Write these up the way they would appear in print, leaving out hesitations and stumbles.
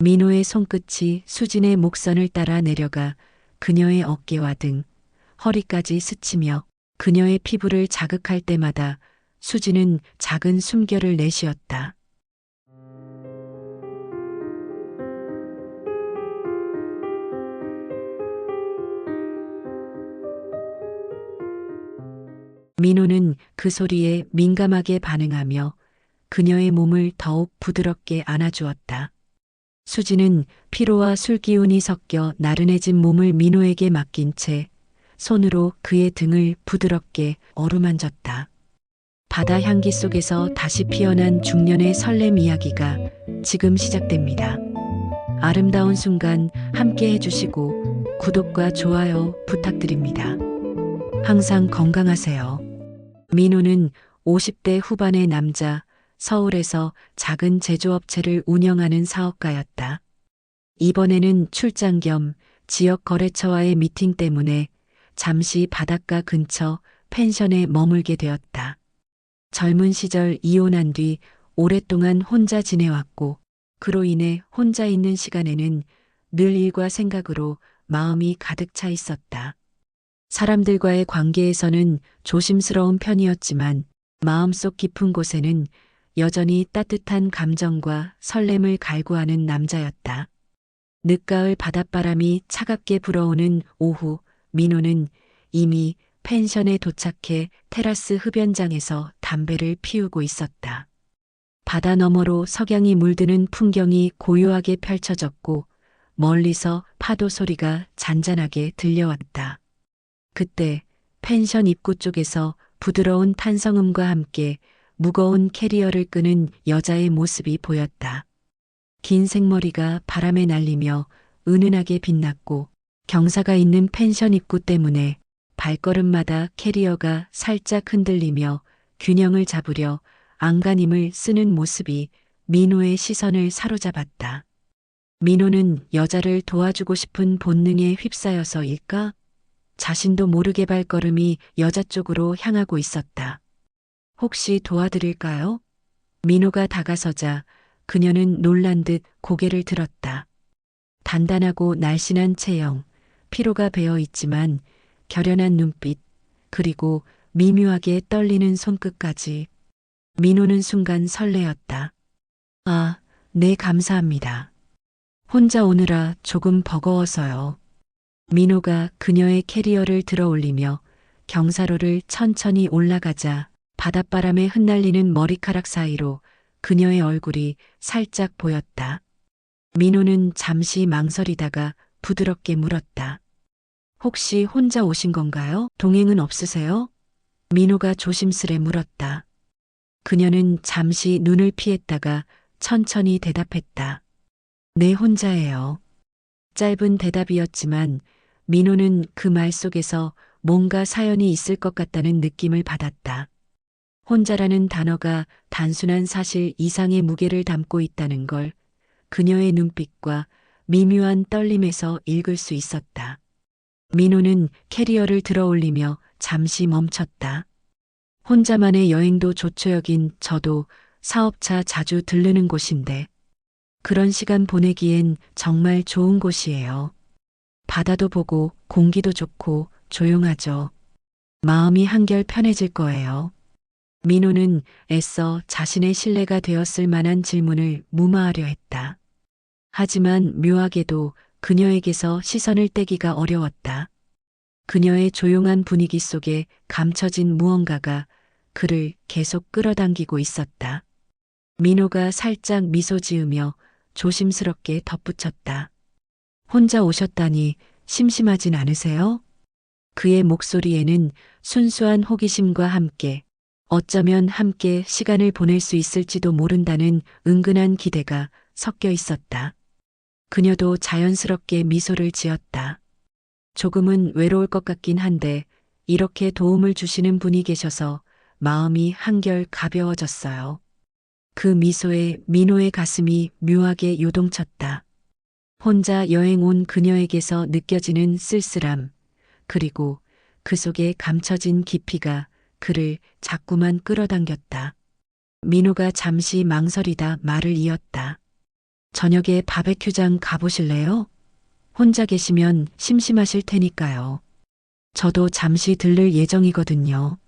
민호의 손끝이 수진의 목선을 따라 내려가 그녀의 어깨와 등, 허리까지 스치며 그녀의 피부를 자극할 때마다 수진은 작은 숨결을 내쉬었다. 민호는 그 소리에 민감하게 반응하며 그녀의 몸을 더욱 부드럽게 안아주었다. 수진은 피로와 술기운이 섞여 나른해진 몸을 민호에게 맡긴 채 손으로 그의 등을 부드럽게 어루만졌다. 바다 향기 속에서 다시 피어난 중년의 설렘 이야기가 지금 시작됩니다. 아름다운 순간 함께 해주시고 구독과 좋아요 부탁드립니다. 항상 건강하세요. 민호는 50대 후반의 남자, 서울에서 작은 제조업체를 운영하는 사업가였다. 이번에는 출장 겸 지역 거래처와의 미팅 때문에 잠시 바닷가 근처 펜션에 머물게 되었다. 젊은 시절 이혼한 뒤 오랫동안 혼자 지내왔고, 그로 인해 혼자 있는 시간에는 늘 일과 생각으로 마음이 가득 차 있었다. 사람들과의 관계에서는 조심스러운 편이었지만 마음속 깊은 곳에는 여전히 따뜻한 감정과 설렘을 갈구하는 남자였다. 늦가을 바닷바람이 차갑게 불어오는 오후, 민호는 이미 펜션에 도착해 테라스 흡연장에서 담배를 피우고 있었다. 바다 너머로 석양이 물드는 풍경이 고요하게 펼쳐졌고 멀리서 파도 소리가 잔잔하게 들려왔다. 그때 펜션 입구 쪽에서 부드러운 탄성음과 함께 무거운 캐리어를 끄는 여자의 모습이 보였다. 긴 생머리가 바람에 날리며 은은하게 빛났고 경사가 있는 펜션 입구 때문에 발걸음마다 캐리어가 살짝 흔들리며 균형을 잡으려 안간힘을 쓰는 모습이 민호의 시선을 사로잡았다. 민호는 여자를 도와주고 싶은 본능에 휩싸여서일까? 자신도 모르게 발걸음이 여자 쪽으로 향하고 있었다. 혹시 도와드릴까요? 민호가 다가서자 그녀는 놀란 듯 고개를 들었다. 단단하고 날씬한 체형, 피로가 배어 있지만 결연한 눈빛, 그리고 미묘하게 떨리는 손끝까지. 민호는 순간 설레었다. 아, 네, 감사합니다. 혼자 오느라 조금 버거워서요. 민호가 그녀의 캐리어를 들어 올리며 경사로를 천천히 올라가자 바닷바람에 흩날리는 머리카락 사이로 그녀의 얼굴이 살짝 보였다. 민호는 잠시 망설이다가 부드럽게 물었다. 혹시 혼자 오신 건가요? 동행은 없으세요? 민호가 조심스레 물었다. 그녀는 잠시 눈을 피했다가 천천히 대답했다. 네, 혼자예요. 짧은 대답이었지만 민호는 그 말 속에서 뭔가 사연이 있을 것 같다는 느낌을 받았다. 혼자라는 단어가 단순한 사실 이상의 무게를 담고 있다는 걸 그녀의 눈빛과 미묘한 떨림에서 읽을 수 있었다. 민호는 캐리어를 들어 올리며 잠시 멈췄다. 혼자만의 여행도 좋죠. 여긴 저도 사업차 자주 들르는 곳인데 그런 시간 보내기엔 정말 좋은 곳이에요. 바다도 보고 공기도 좋고 조용하죠. 마음이 한결 편해질 거예요. 민호는 애써 자신의 신뢰가 되었을 만한 질문을 무마하려 했다. 하지만 묘하게도 그녀에게서 시선을 떼기가 어려웠다. 그녀의 조용한 분위기 속에 감춰진 무언가가 그를 계속 끌어당기고 있었다. 민호가 살짝 미소 지으며 조심스럽게 덧붙였다. 혼자 오셨다니 심심하진 않으세요? 그의 목소리에는 순수한 호기심과 함께 어쩌면 함께 시간을 보낼 수 있을지도 모른다는 은근한 기대가 섞여 있었다. 그녀도 자연스럽게 미소를 지었다. 조금은 외로울 것 같긴 한데 이렇게 도움을 주시는 분이 계셔서 마음이 한결 가벼워졌어요. 그 미소에 민호의 가슴이 묘하게 요동쳤다. 혼자 여행 온 그녀에게서 느껴지는 쓸쓸함, 그리고 그 속에 감춰진 깊이가 그를 자꾸만 끌어당겼다. 민호가 잠시 망설이다 말을 이었다. 저녁에 바베큐장 가보실래요? 혼자 계시면 심심하실 테니까요. 저도 잠시 들를 예정이거든요.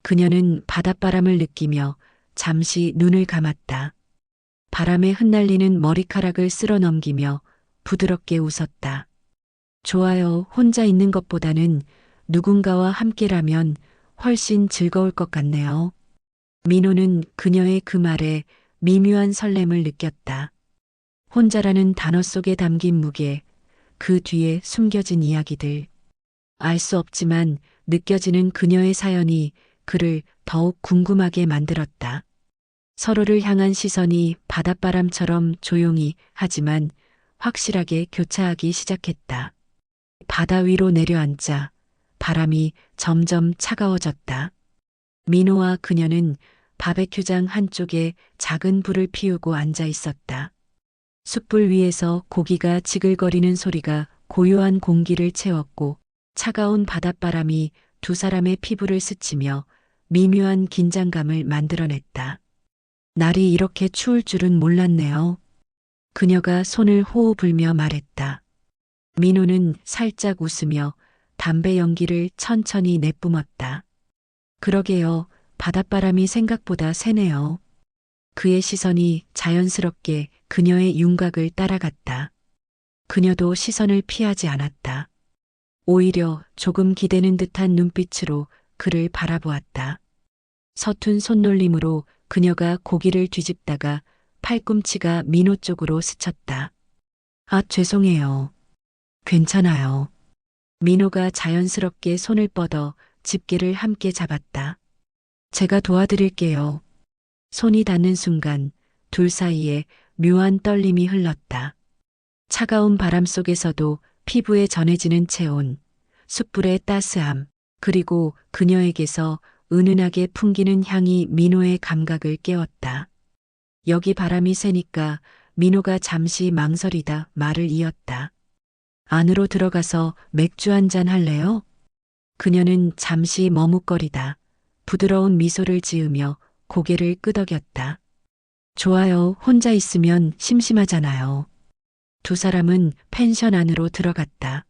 그녀는 바닷바람을 느끼며 잠시 눈을 감았다. 바람에 흩날리는 머리카락을 쓸어 넘기며 부드럽게 웃었다. 좋아요. 혼자 있는 것보다는 누군가와 함께라면 훨씬 즐거울 것 같네요. 민호는 그녀의 그 말에 미묘한 설렘을 느꼈다. 혼자라는 단어 속에 담긴 무게, 그 뒤에 숨겨진 이야기들. 알 수 없지만 느껴지는 그녀의 사연이 그를 더욱 궁금하게 만들었다. 서로를 향한 시선이 바닷바람처럼 조용히 하지만 확실하게 교차하기 시작했다. 바다 위로 내려앉자 바람이 점점 차가워졌다. 민호와 그녀는 바베큐장 한쪽에 작은 불을 피우고 앉아 있었다. 숯불 위에서 고기가 지글거리는 소리가 고요한 공기를 채웠고 차가운 바닷바람이 두 사람의 피부를 스치며 미묘한 긴장감을 만들어냈다. 날이 이렇게 추울 줄은 몰랐네요. 그녀가 손을 호호 불며 말했다. 민호는 살짝 웃으며 담배 연기를 천천히 내뿜었다. 그러게요. 바닷바람이 생각보다 세네요. 그의 시선이 자연스럽게 그녀의 윤곽을 따라갔다. 그녀도 시선을 피하지 않았다. 오히려 조금 기대는 듯한 눈빛으로 그를 바라보았다. 서툰 손놀림으로 그녀가 고기를 뒤집다가 팔꿈치가 민호 쪽으로 스쳤다. 아, 죄송해요. 괜찮아요. 민호가 자연스럽게 손을 뻗어 집게를 함께 잡았다. 제가 도와드릴게요. 손이 닿는 순간 둘 사이에 묘한 떨림이 흘렀다. 차가운 바람 속에서도 피부에 전해지는 체온, 숯불의 따스함, 그리고 그녀에게서 은은하게 풍기는 향이 민호의 감각을 깨웠다. 여기 바람이 세니까 민호가 잠시 망설이다 말을 이었다. 안으로 들어가서 맥주 한잔 할래요? 그녀는 잠시 머뭇거리다 부드러운 미소를 지으며 고개를 끄덕였다. 좋아요. 혼자 있으면 심심하잖아요. 두 사람은 펜션 안으로 들어갔다.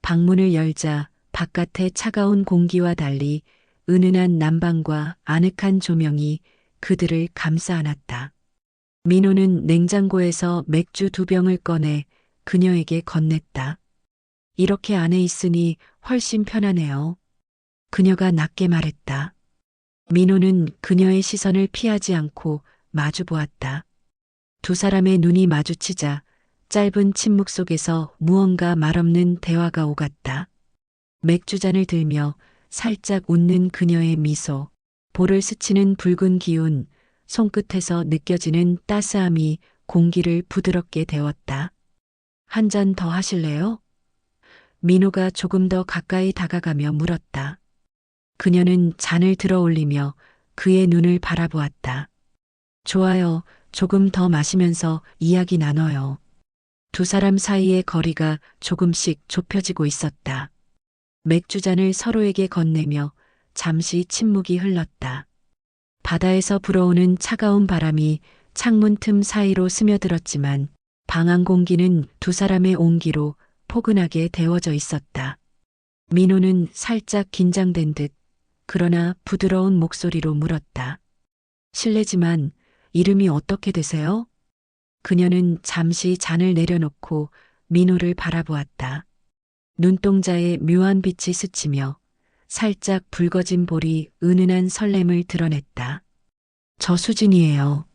방문을 열자 바깥의 차가운 공기와 달리 은은한 난방과 아늑한 조명이 그들을 감싸 안았다. 민호는 냉장고에서 맥주 2병을 꺼내 그녀에게 건넸다. 이렇게 안에 있으니 훨씬 편하네요. 그녀가 낮게 말했다. 민호는 그녀의 시선을 피하지 않고 마주 보았다. 두 사람의 눈이 마주치자 짧은 침묵 속에서 무언가 말없는 대화가 오갔다. 맥주잔을 들며 살짝 웃는 그녀의 미소, 볼을 스치는 붉은 기운, 손끝에서 느껴지는 따스함이 공기를 부드럽게 데웠다. 한 잔 더 하실래요? 민호가 조금 더 가까이 다가가며 물었다. 그녀는 잔을 들어 올리며 그의 눈을 바라보았다. 좋아요. 조금 더 마시면서 이야기 나눠요. 두 사람 사이의 거리가 조금씩 좁혀지고 있었다. 맥주잔을 서로에게 건네며 잠시 침묵이 흘렀다. 바다에서 불어오는 차가운 바람이 창문 틈 사이로 스며들었지만 방안 공기는 두 사람의 온기로 포근하게 데워져 있었다. 민호는 살짝 긴장된 듯 그러나 부드러운 목소리로 물었다. 실례지만 이름이 어떻게 되세요? 그녀는 잠시 잔을 내려놓고 민호를 바라보았다. 눈동자에 묘한 빛이 스치며 살짝 붉어진 볼이 은은한 설렘을 드러냈다. 저 수진이에요.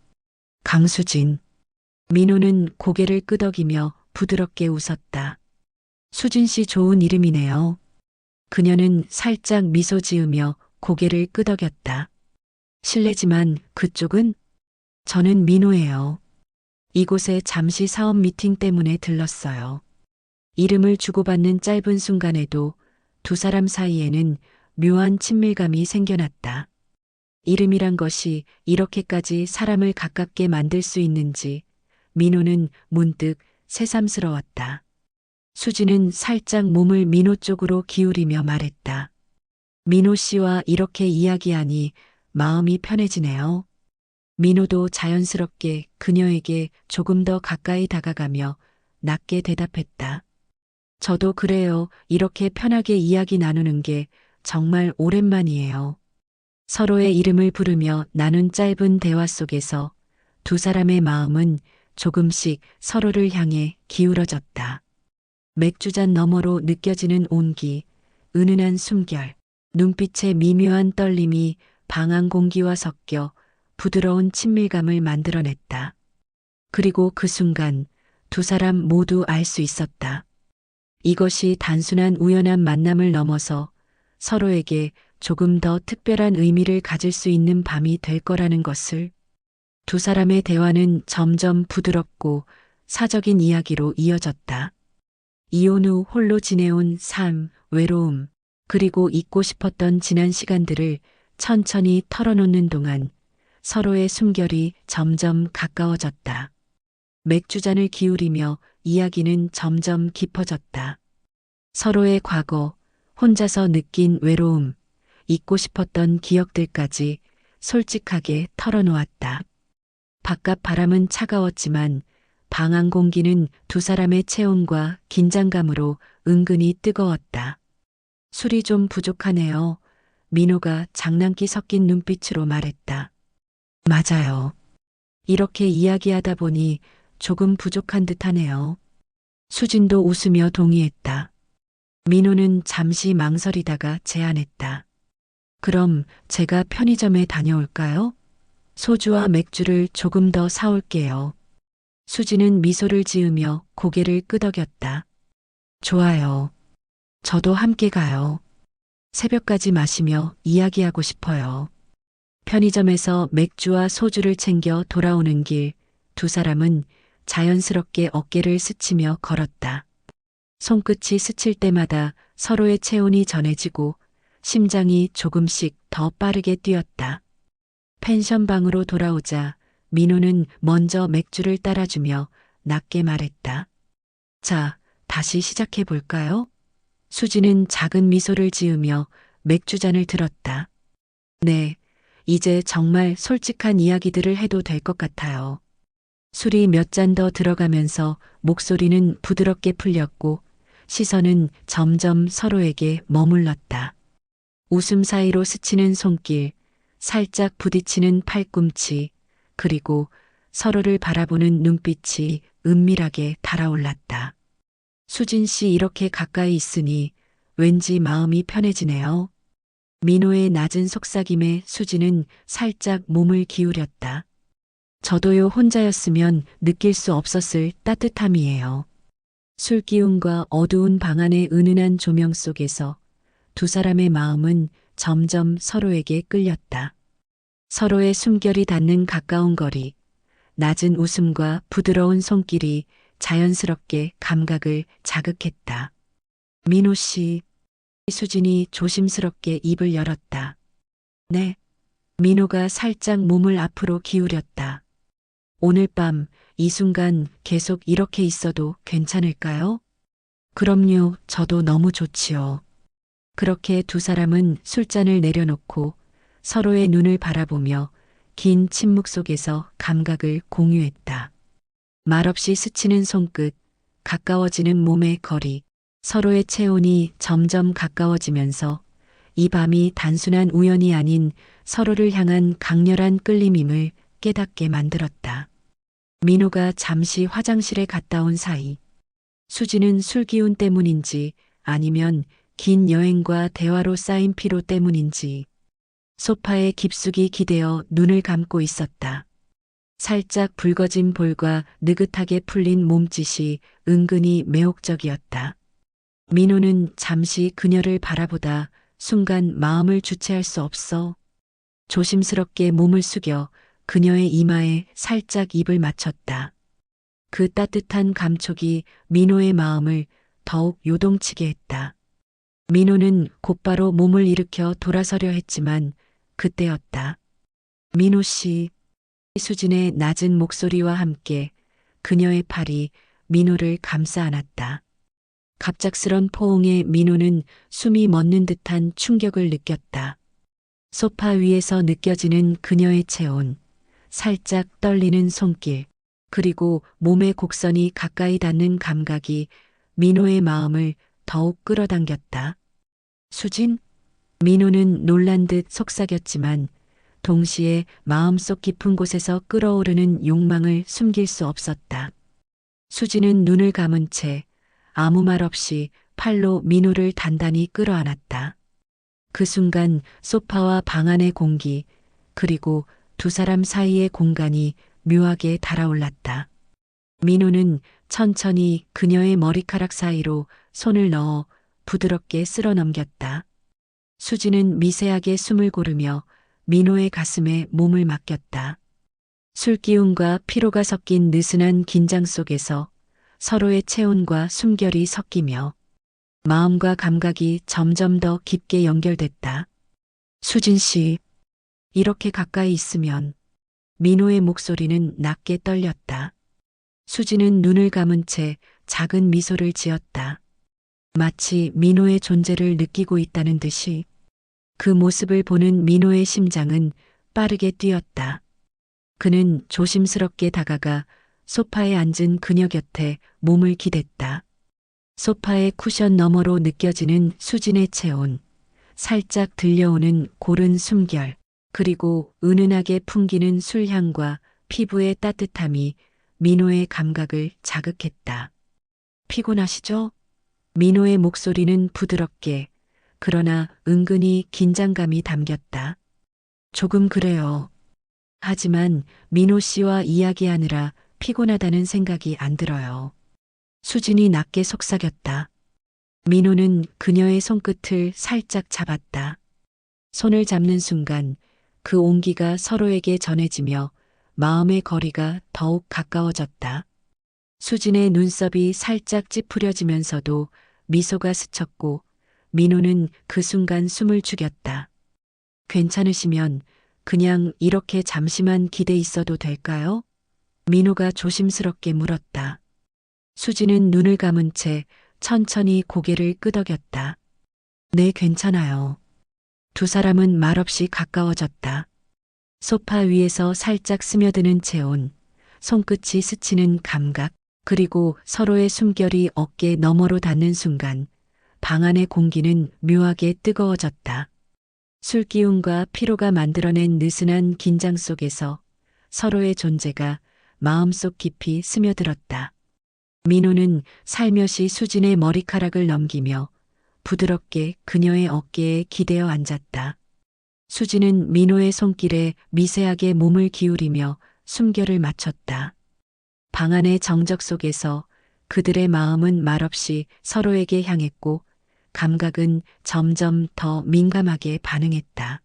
강수진. 민호는 고개를 끄덕이며 부드럽게 웃었다. 수진 씨 좋은 이름이네요. 그녀는 살짝 미소 지으며 고개를 끄덕였다. 실례지만 그쪽은? 저는 민호예요. 이곳에 잠시 사업 미팅 때문에 들렀어요. 이름을 주고받는 짧은 순간에도 두 사람 사이에는 묘한 친밀감이 생겨났다. 이름이란 것이 이렇게까지 사람을 가깝게 만들 수 있는지 민호는 문득 새삼스러웠다. 수지는 살짝 몸을 민호 쪽으로 기울이며 말했다. 민호 씨와 이렇게 이야기하니 마음이 편해지네요. 민호도 자연스럽게 그녀에게 조금 더 가까이 다가가며 낮게 대답했다. 저도 그래요. 이렇게 편하게 이야기 나누는 게 정말 오랜만이에요. 서로의 이름을 부르며 나눈 짧은 대화 속에서 두 사람의 마음은 조금씩 서로를 향해 기울어졌다. 맥주잔 너머로 느껴지는 온기, 은은한 숨결, 눈빛의 미묘한 떨림이 방한 공기와 섞여 부드러운 친밀감을 만들어냈다. 그리고 그 순간 두 사람 모두 알 수 있었다. 이것이 단순한 우연한 만남을 넘어서 서로에게 조금 더 특별한 의미를 가질 수 있는 밤이 될 거라는 것을. 두 사람의 대화는 점점 부드럽고 사적인 이야기로 이어졌다. 이혼 후 홀로 지내온 삶, 외로움, 그리고 잊고 싶었던 지난 시간들을 천천히 털어놓는 동안 서로의 숨결이 점점 가까워졌다. 맥주잔을 기울이며 이야기는 점점 깊어졌다. 서로의 과거, 혼자서 느낀 외로움, 잊고 싶었던 기억들까지 솔직하게 털어놓았다. 바깥 바람은 차가웠지만 방안 공기는 두 사람의 체온과 긴장감으로 은근히 뜨거웠다. 술이 좀 부족하네요. 민호가 장난기 섞인 눈빛으로 말했다. 맞아요. 이렇게 이야기하다 보니 조금 부족한 듯하네요. 수진도 웃으며 동의했다. 민호는 잠시 망설이다가 제안했다. 그럼 제가 편의점에 다녀올까요? 소주와 맥주를 조금 더 사올게요. 수진은 미소를 지으며 고개를 끄덕였다. 좋아요. 저도 함께 가요. 새벽까지 마시며 이야기하고 싶어요. 편의점에서 맥주와 소주를 챙겨 돌아오는 길, 두 사람은 자연스럽게 어깨를 스치며 걸었다. 손끝이 스칠 때마다 서로의 체온이 전해지고 심장이 조금씩 더 빠르게 뛰었다. 펜션 방으로 돌아오자 민호는 먼저 맥주를 따라주며 낮게 말했다. 자, 다시 시작해 볼까요? 수지는 작은 미소를 지으며 맥주잔을 들었다. 네, 이제 정말 솔직한 이야기들을 해도 될 것 같아요. 술이 몇 잔 더 들어가면서 목소리는 부드럽게 풀렸고 시선은 점점 서로에게 머물렀다. 웃음 사이로 스치는 손길, 살짝 부딪히는 팔꿈치, 그리고 서로를 바라보는 눈빛이 은밀하게 달아올랐다. 수진 씨 이렇게 가까이 있으니 왠지 마음이 편해지네요. 민호의 낮은 속삭임에 수진은 살짝 몸을 기울였다. 저도요 혼자였으면 느낄 수 없었을 따뜻함이에요. 술 기운과 어두운 방 안의 은은한 조명 속에서 두 사람의 마음은 점점 서로에게 끌렸다. 서로의 숨결이 닿는 가까운 거리, 낮은 웃음과 부드러운 손길이 자연스럽게 감각을 자극했다. 민호 씨, 수진이 조심스럽게 입을 열었다. 네. 민호가 살짝 몸을 앞으로 기울였다. 오늘 밤 이 순간 계속 이렇게 있어도 괜찮을까요? 그럼요, 저도 너무 좋지요. 그렇게 두 사람은 술잔을 내려놓고 서로의 눈을 바라보며 긴 침묵 속에서 감각을 공유했다. 말없이 스치는 손끝, 가까워지는 몸의 거리, 서로의 체온이 점점 가까워지면서 이 밤이 단순한 우연이 아닌 서로를 향한 강렬한 끌림임을 깨닫게 만들었다. 민호가 잠시 화장실에 갔다 온 사이 수지는 술 기운 때문인지 아니면 긴 여행과 대화로 쌓인 피로 때문인지 소파에 깊숙이 기대어 눈을 감고 있었다. 살짝 붉어진 볼과 느긋하게 풀린 몸짓이 은근히 매혹적이었다. 민호는 잠시 그녀를 바라보다 순간 마음을 주체할 수 없어 조심스럽게 몸을 숙여 그녀의 이마에 살짝 입을 맞췄다. 그 따뜻한 감촉이 민호의 마음을 더욱 요동치게 했다. 민호는 곧바로 몸을 일으켜 돌아서려 했지만 그때였다. 민호 씨, 수진의 낮은 목소리와 함께 그녀의 팔이 민호를 감싸 안았다. 갑작스런 포옹에 민호는 숨이 멎는 듯한 충격을 느꼈다. 소파 위에서 느껴지는 그녀의 체온, 살짝 떨리는 손길, 그리고 몸의 곡선이 가까이 닿는 감각이 민호의 마음을 더욱 끌어당겼다. 수진? 민호는 놀란 듯 속삭였지만 동시에 마음속 깊은 곳에서 끓어오르는 욕망을 숨길 수 없었다. 수진은 눈을 감은 채 아무 말 없이 팔로 민호를 단단히 끌어안았다. 그 순간 소파와 방 안의 공기, 그리고 두 사람 사이의 공간이 묘하게 달아올랐다. 민호는 천천히 그녀의 머리카락 사이로 손을 넣어 부드럽게 쓸어 넘겼다. 수지는 미세하게 숨을 고르며 민호의 가슴에 몸을 맡겼다. 술기운과 피로가 섞인 느슨한 긴장 속에서 서로의 체온과 숨결이 섞이며 마음과 감각이 점점 더 깊게 연결됐다. 수진 씨, 이렇게 가까이 있으면. 민호의 목소리는 낮게 떨렸다. 수지는 눈을 감은 채 작은 미소를 지었다. 마치 민호의 존재를 느끼고 있다는 듯이. 그 모습을 보는 민호의 심장은 빠르게 뛰었다. 그는 조심스럽게 다가가 소파에 앉은 그녀 곁에 몸을 기댔다. 소파의 쿠션 너머로 느껴지는 수진의 체온, 살짝 들려오는 고른 숨결, 그리고 은은하게 풍기는 술향과 피부의 따뜻함이 민호의 감각을 자극했다. 피곤하시죠? 민호의 목소리는 부드럽게, 그러나 은근히 긴장감이 담겼다. 조금 그래요. 하지만 민호 씨와 이야기하느라 피곤하다는 생각이 안 들어요. 수진이 낮게 속삭였다. 민호는 그녀의 손끝을 살짝 잡았다. 손을 잡는 순간 그 온기가 서로에게 전해지며 마음의 거리가 더욱 가까워졌다. 수진의 눈썹이 살짝 찌푸려지면서도 미소가 스쳤고 민호는 그 순간 숨을 죽였다. 괜찮으시면 그냥 이렇게 잠시만 기대 있어도 될까요? 민호가 조심스럽게 물었다. 수진은 눈을 감은 채 천천히 고개를 끄덕였다. 네, 괜찮아요. 두 사람은 말없이 가까워졌다. 소파 위에서 살짝 스며드는 체온, 손끝이 스치는 감각, 그리고 서로의 숨결이 어깨 너머로 닿는 순간 방 안의 공기는 묘하게 뜨거워졌다. 술기운과 피로가 만들어낸 느슨한 긴장 속에서 서로의 존재가 마음속 깊이 스며들었다. 민호는 살며시 수진의 머리카락을 넘기며 부드럽게 그녀의 어깨에 기대어 앉았다. 수진은 민호의 손길에 미세하게 몸을 기울이며 숨결을 맞췄다. 방 안의 정적 속에서 그들의 마음은 말없이 서로에게 향했고 감각은 점점 더 민감하게 반응했다.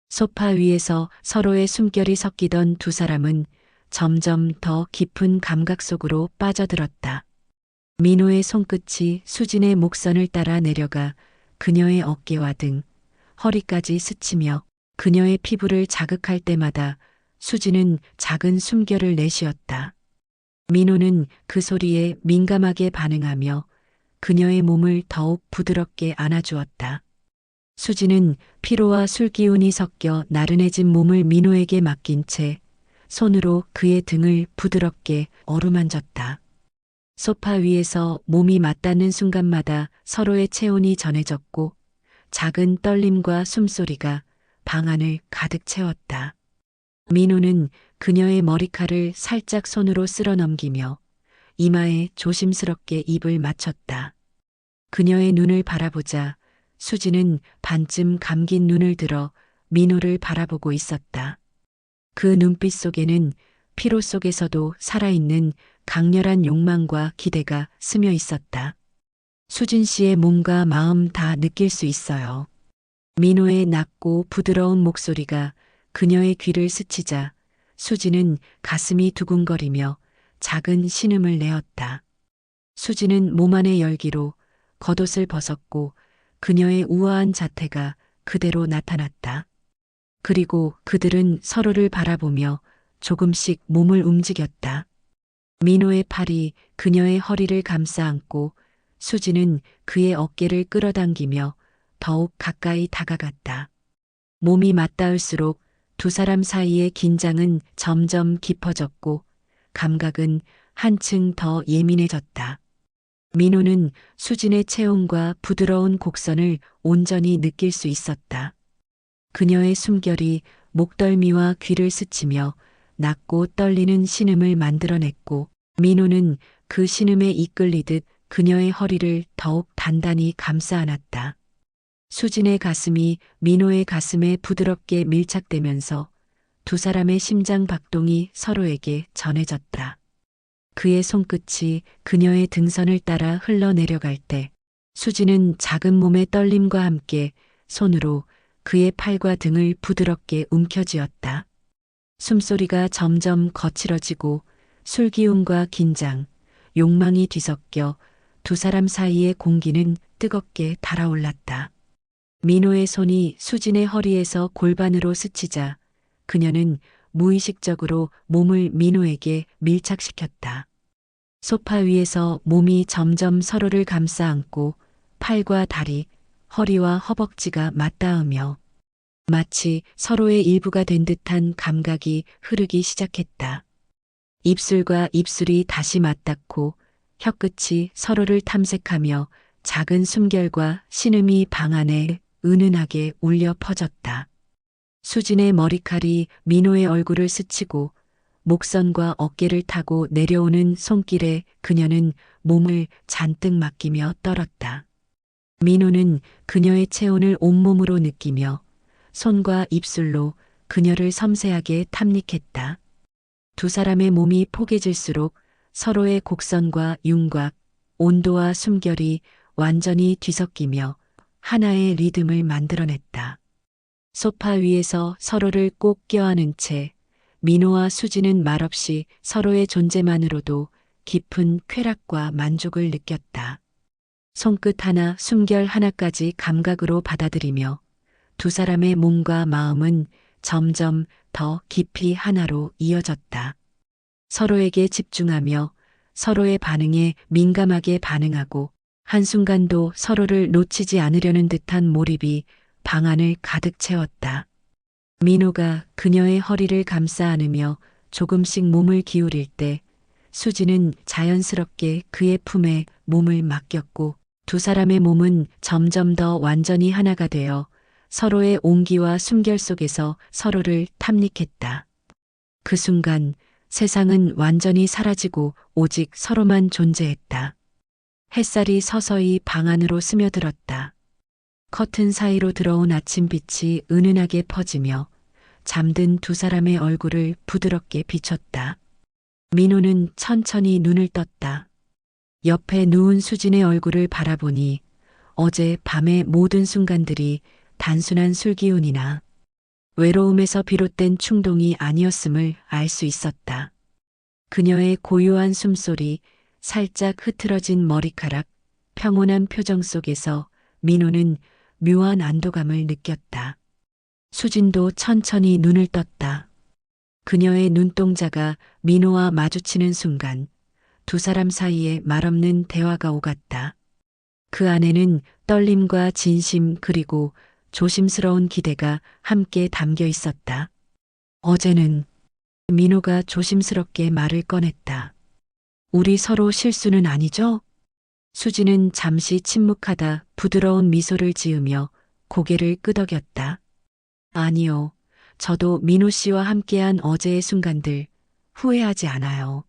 소파 위에서 서로의 숨결이 섞이던 두 사람은 점점 더 깊은 감각 속으로 빠져들었다. 민호의 손끝이 수진의 목선을 따라 내려가 그녀의 어깨와 등, 허리까지 스치며 그녀의 피부를 자극할 때마다 수진은 작은 숨결을 내쉬었다. 민호는 그 소리에 민감하게 반응하며 그녀의 몸을 더욱 부드럽게 안아주었다. 수진은 피로와 술기운이 섞여 나른해진 몸을 민호에게 맡긴 채 손으로 그의 등을 부드럽게 어루만졌다. 소파 위에서 몸이 맞닿는 순간마다 서로의 체온이 전해졌고 작은 떨림과 숨소리가 방 안을 가득 채웠다. 민호는 그녀의 머리칼을 살짝 손으로 쓸어 넘기며 이마에 조심스럽게 입을 맞췄다. 그녀의 눈을 바라보자 수지는 반쯤 감긴 눈을 들어 민호를 바라보고 있었다. 그 눈빛 속에는 피로 속에서도 살아있는 강렬한 욕망과 기대가 스며 있었다. 수진 씨의 몸과 마음 다 느낄 수 있어요. 민호의 낮고 부드러운 목소리가 그녀의 귀를 스치자 수지는 가슴이 두근거리며 작은 신음을 내었다. 수지는 몸 안의 열기로 겉옷을 벗었고 그녀의 우아한 자태가 그대로 나타났다. 그리고 그들은 서로를 바라보며 조금씩 몸을 움직였다. 민호의 팔이 그녀의 허리를 감싸 안고 수지는 그의 어깨를 끌어당기며 더욱 가까이 다가갔다. 몸이 맞닿을수록 두 사람 사이의 긴장은 점점 깊어졌고 감각은 한층 더 예민해졌다. 민호는 수진의 체온과 부드러운 곡선을 온전히 느낄 수 있었다. 그녀의 숨결이 목덜미와 귀를 스치며 낮고 떨리는 신음을 만들어냈고 민호는 그 신음에 이끌리듯 그녀의 허리를 더욱 단단히 감싸 안았다. 수진의 가슴이 민호의 가슴에 부드럽게 밀착되면서 두 사람의 심장 박동이 서로에게 전해졌다. 그의 손끝이 그녀의 등선을 따라 흘러내려갈 때 수진은 작은 몸의 떨림과 함께 손으로 그의 팔과 등을 부드럽게 움켜쥐었다. 숨소리가 점점 거칠어지고 술기운과 긴장, 욕망이 뒤섞여 두 사람 사이의 공기는 뜨겁게 달아올랐다. 민호의 손이 수진의 허리에서 골반으로 스치자 그녀는 무의식적으로 몸을 민호에게 밀착시켰다. 소파 위에서 몸이 점점 서로를 감싸 안고 팔과 다리, 허리와 허벅지가 맞닿으며 마치 서로의 일부가 된 듯한 감각이 흐르기 시작했다. 입술과 입술이 다시 맞닿고 혀끝이 서로를 탐색하며 작은 숨결과 신음이 방 안에 은은하게 울려 퍼졌다. 수진의 머리칼이 민호의 얼굴을 스치고 목선과 어깨를 타고 내려오는 손길에 그녀는 몸을 잔뜩 맡기며 떨었다. 민호는 그녀의 체온을 온몸으로 느끼며 손과 입술로 그녀를 섬세하게 탐닉했다. 두 사람의 몸이 포개질수록 서로의 곡선과 윤곽, 온도와 숨결이 완전히 뒤섞이며 하나의 리듬을 만들어냈다. 소파 위에서 서로를 꼭 껴안은 채 민호와 수진은 말없이 서로의 존재만으로도 깊은 쾌락과 만족을 느꼈다. 손끝 하나, 숨결 하나까지 감각으로 받아들이며 두 사람의 몸과 마음은 점점 더 깊이 하나로 이어졌다. 서로에게 집중하며 서로의 반응에 민감하게 반응하고 한순간도 서로를 놓치지 않으려는 듯한 몰입이 방 안을 가득 채웠다. 민호가 그녀의 허리를 감싸 안으며 조금씩 몸을 기울일 때 수지는 자연스럽게 그의 품에 몸을 맡겼고 두 사람의 몸은 점점 더 완전히 하나가 되어 서로의 온기와 숨결 속에서 서로를 탐닉했다. 그 순간 세상은 완전히 사라지고 오직 서로만 존재했다. 햇살이 서서히 방 안으로 스며들었다. 커튼 사이로 들어온 아침빛이 은은하게 퍼지며 잠든 두 사람의 얼굴을 부드럽게 비췄다. 민호는 천천히 눈을 떴다. 옆에 누운 수진의 얼굴을 바라보니 어제 밤의 모든 순간들이 단순한 술기운이나 외로움에서 비롯된 충동이 아니었음을 알 수 있었다. 그녀의 고요한 숨소리, 살짝 흐트러진 머리카락, 평온한 표정 속에서 민호는 묘한 안도감을 느꼈다. 수진도 천천히 눈을 떴다. 그녀의 눈동자가 민호와 마주치는 순간 두 사람 사이에 말없는 대화가 오갔다. 그 안에는 떨림과 진심 그리고 조심스러운 기대가 함께 담겨 있었다. 어제는 민호가 조심스럽게 말을 꺼냈다. 우리 서로 실수는 아니죠? 수지는 잠시 침묵하다 부드러운 미소를 지으며 고개를 끄덕였다. 아니요. 저도 민호 씨와 함께한 어제의 순간들 후회하지 않아요.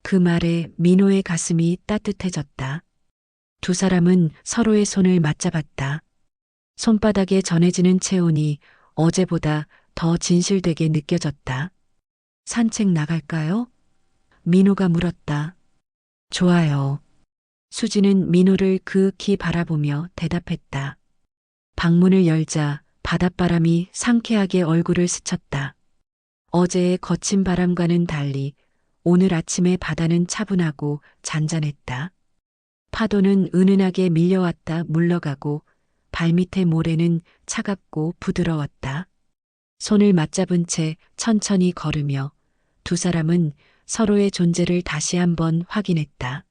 그 말에 민호의 가슴이 따뜻해졌다. 두 사람은 서로의 손을 맞잡았다. 손바닥에 전해지는 체온이 어제보다 더 진실되게 느껴졌다. 산책 나갈까요? 민호가 물었다. 좋아요. 수지는 민호를 그윽히 바라보며 대답했다. 방문을 열자 바닷바람이 상쾌하게 얼굴을 스쳤다. 어제의 거친 바람과는 달리 오늘 아침의 바다는 차분하고 잔잔했다. 파도는 은은하게 밀려왔다 물러가고 발밑의 모래는 차갑고 부드러웠다. 손을 맞잡은 채 천천히 걸으며 두 사람은 서로의 존재를 다시 한번 확인했다.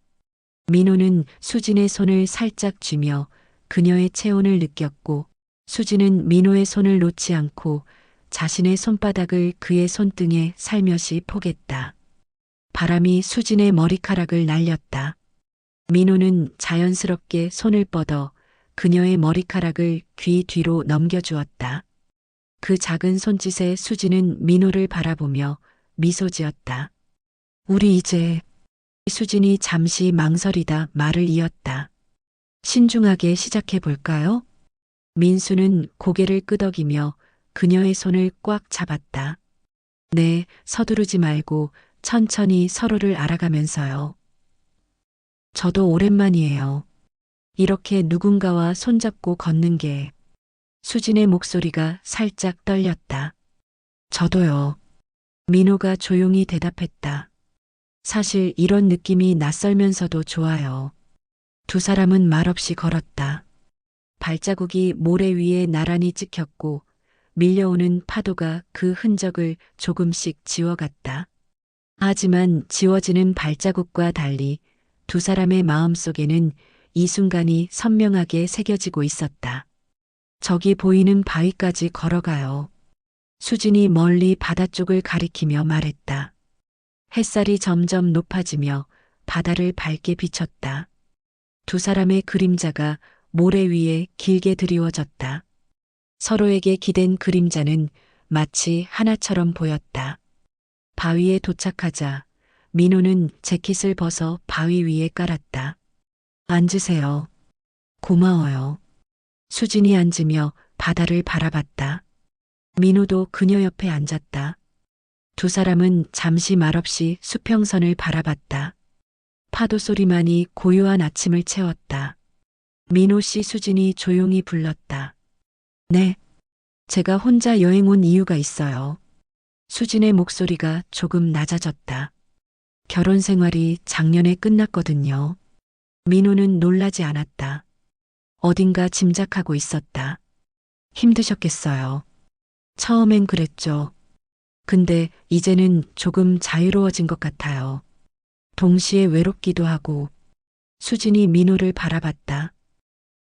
민호는 수진의 손을 살짝 쥐며 그녀의 체온을 느꼈고 수진은 민호의 손을 놓지 않고 자신의 손바닥을 그의 손등에 살며시 포겠다. 바람이 수진의 머리카락을 날렸다. 민호는 자연스럽게 손을 뻗어 그녀의 머리카락을 귀 뒤로 넘겨주었다. 그 작은 손짓에 수진은 민호를 바라보며 미소 지었다. 우리 이제 수진이 잠시 망설이다 말을 이었다. 신중하게 시작해 볼까요? 민수는 고개를 끄덕이며 그녀의 손을 꽉 잡았다. 네, 서두르지 말고 천천히 서로를 알아가면서요. 저도 오랜만이에요. 이렇게 누군가와 손잡고 걷는 게. 수진의 목소리가 살짝 떨렸다. 저도요. 민호가 조용히 대답했다. 사실 이런 느낌이 낯설면서도 좋아요. 두 사람은 말없이 걸었다. 발자국이 모래 위에 나란히 찍혔고 밀려오는 파도가 그 흔적을 조금씩 지워갔다. 하지만 지워지는 발자국과 달리 두 사람의 마음속에는 이 순간이 선명하게 새겨지고 있었다. 저기 보이는 바위까지 걸어가요. 수진이 멀리 바다 쪽을 가리키며 말했다. 햇살이 점점 높아지며 바다를 밝게 비쳤다. 두 사람의 그림자가 모래 위에 길게 드리워졌다. 서로에게 기댄 그림자는 마치 하나처럼 보였다. 바위에 도착하자 민호는 재킷을 벗어 바위 위에 깔았다. 앉으세요. 고마워요. 수진이 앉으며 바다를 바라봤다. 민호도 그녀 옆에 앉았다. 두 사람은 잠시 말없이 수평선을 바라봤다. 파도 소리만이 고요한 아침을 채웠다. 민호 씨 수진이 조용히 불렀다. 네, 제가 혼자 여행 온 이유가 있어요. 수진의 목소리가 조금 낮아졌다. 결혼 생활이 작년에 끝났거든요. 민호는 놀라지 않았다. 어딘가 짐작하고 있었다. 힘드셨겠어요. 처음엔 그랬죠. 근데 이제는 조금 자유로워진 것 같아요. 동시에 외롭기도 하고. 수진이 민호를 바라봤다.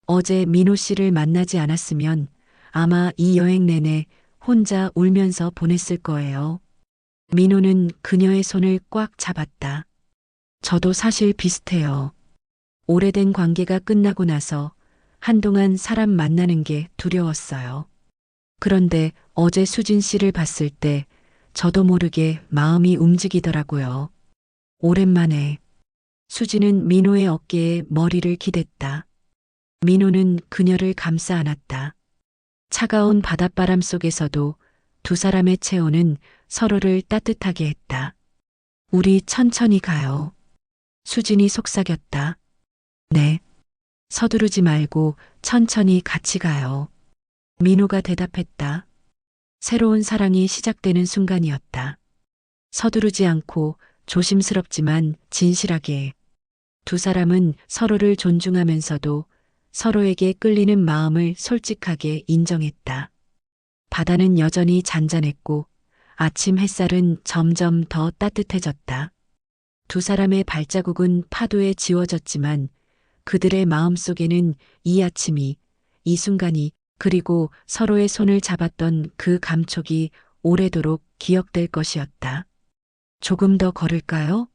어제 민호 씨를 만나지 않았으면 아마 이 여행 내내 혼자 울면서 보냈을 거예요. 민호는 그녀의 손을 꽉 잡았다. 저도 사실 비슷해요. 오래된 관계가 끝나고 나서 한동안 사람 만나는 게 두려웠어요. 그런데 어제 수진 씨를 봤을 때 저도 모르게 마음이 움직이더라고요. 오랜만에. 수진은 민호의 어깨에 머리를 기댔다. 민호는 그녀를 감싸 안았다. 차가운 바닷바람 속에서도 두 사람의 체온은 서로를 따뜻하게 했다. 우리 천천히 가요. 수진이 속삭였다. 네. 서두르지 말고 천천히 같이 가요. 민호가 대답했다. 새로운 사랑이 시작되는 순간이었다. 서두르지 않고 조심스럽지만 진실하게. 두 사람은 서로를 존중하면서도 서로에게 끌리는 마음을 솔직하게 인정했다. 바다는 여전히 잔잔했고 아침 햇살은 점점 더 따뜻해졌다. 두 사람의 발자국은 파도에 지워졌지만 그들의 마음속에는 이 아침이, 이 순간이, 그리고 서로의 손을 잡았던 그 감촉이 오래도록 기억될 것이었다. 조금 더 걸을까요?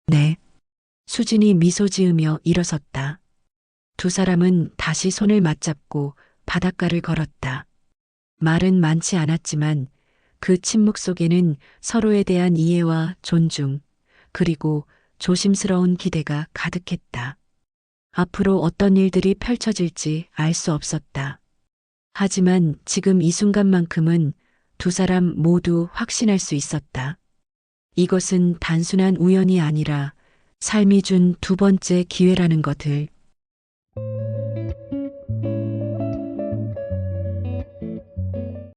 네. 수진이 미소 지으며 일어섰다. 두 사람은 다시 손을 맞잡고 바닷가를 걸었다. 말은 많지 않았지만 그 침묵 속에는 서로에 대한 이해와 존중, 그리고 조심스러운 기대가 가득했다. 앞으로 어떤 일들이 펼쳐질지 알 수 없었다. 하지만 지금 이 순간만큼은 두 사람 모두 확신할 수 있었다. 이것은 단순한 우연이 아니라 삶이 준 두 번째 기회라는 것을.